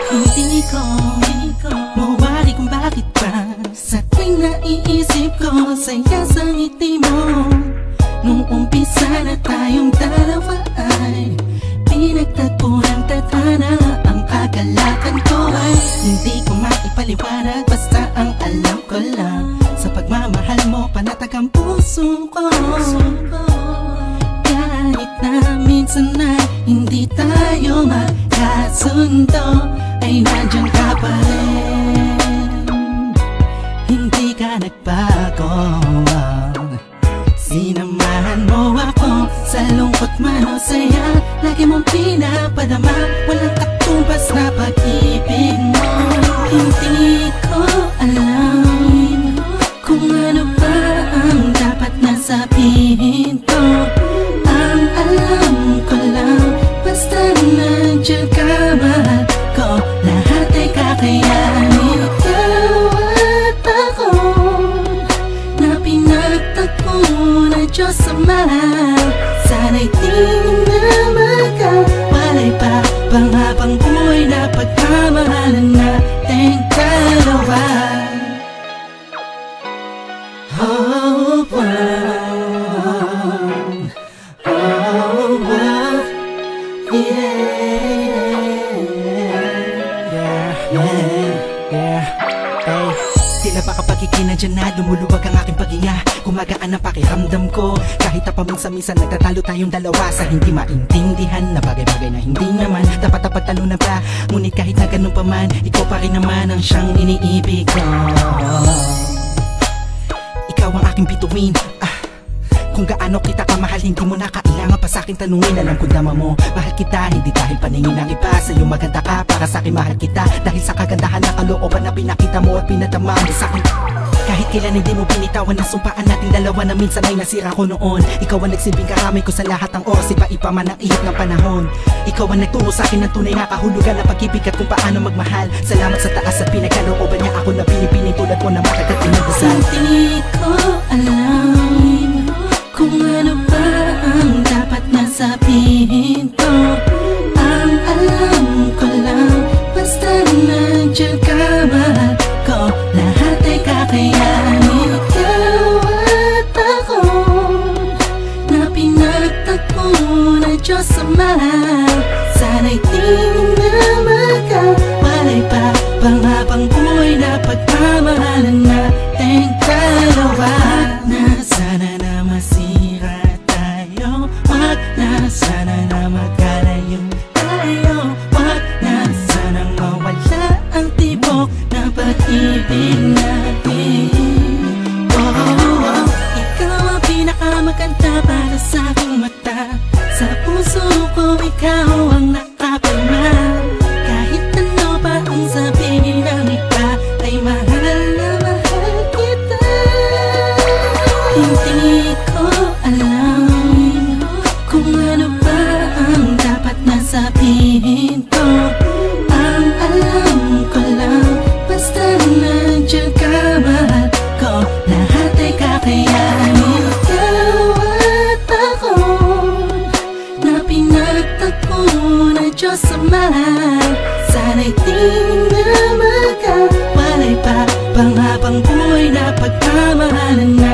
Hindi ko mawari kung bakit ba sa tuwing naiisip ko saya sa ngiti mo. Nung umpisa na tayong dalawa ay pinagtagpo ng tadhana. Ang kagalakan ko ay hindi ko maipaliwanag, basta ang alam ko lang sa pagmamahal mo panatag ang puso ko. Kahit na minsan na hindi tayo magkasundo, ay nandiyan ka pa rin. Hindi ka nagbago. Sinamahan mo ako sa lungkot man o saya. Lagi mong pinapadama, walang katumbas na pag-ibig mo. Hindi ko alam kung ano ba ang dapat na sabihin ko. Ang alam ko lang, basta nandiyan ka, mahal ko. Lahat ay kakayanin. Ikaw at ako na pinagtagpo na Diyos Ama. Sana'y di na magkawalay pa pang habang buhay na pagmamahalan nating dalawa. Oh, wow. Oh, wow. Tila ba kapag ikinadyan na lumuluwag ang aking paghinga, gumagaan ang pakiramdam ko. Kahit na paminsan-minsan nagtatalo tayong dalawa sa hindi maintindihan na bagay-bagay na hindi naman dapat talunan pa. Ngunit kahit na ganun pa man, ikaw pa rin naman ang siyang iniibig ko. Ikaw ang aking bituin. Kung gaano kita kamahal, hindi mo na kailangan pa sa'kin tanungin. Alam ko dama mo, mahal kita, hindi dahil paningin ng iba. Sa'yo maganda ka, para sa'kin mahal kita. Dahil sa kagandahan na kalooban na pinakita mo at pinadama mo sa'kin. Kahit kailan hindi mo binitawan ang sumpaan nating dalawa na minsan ay nasira ko noon. Ikaw ang nagsilbing karamay ko sa lahat ng oras, iba-iba man ang ihip ng panahon. Ikaw ang nagturo sa'kin ng tunay na kahulugan ng pag-ibig at kung paano magmahal. Salamat sa taas at pinagkalooban niya ako na binipining tulad mo na matagal pinagdasal. Hindi ko alam kung ano ba ang dapat na sabihin ko. Ang alam ko lang, basta nandiyan ka, mahal ko. Lahat ay kakayanin. Ikaw at ako na pinagtagpo na Diyos Ama. Sana'y di na magkawalay pa pang habang buhay na pagmamahalan nating dalawa. Na sana na masira tayo, wag na sana na magkalayo tayo, wag na sana mawala ang tibok na pag-ibig natin. Oh, ikaw ang pinakamaganda para sa aking mata. Sa puso ko ikaw ang nakapalma. Kahit ano pa ang sabihin ng iba, ay mahal na mahal kita. Hindi ko alam kung ano ba ang dapat na sabihin ko. Ang alam ko lang, basta nandiyan ka, mahal ko. Lahat ay kakayanin. Ikaw at ako na pinagtagpo na Diyos Ama. Sana'y di na magkawalay pa pang habang buhay na pagmamahalan na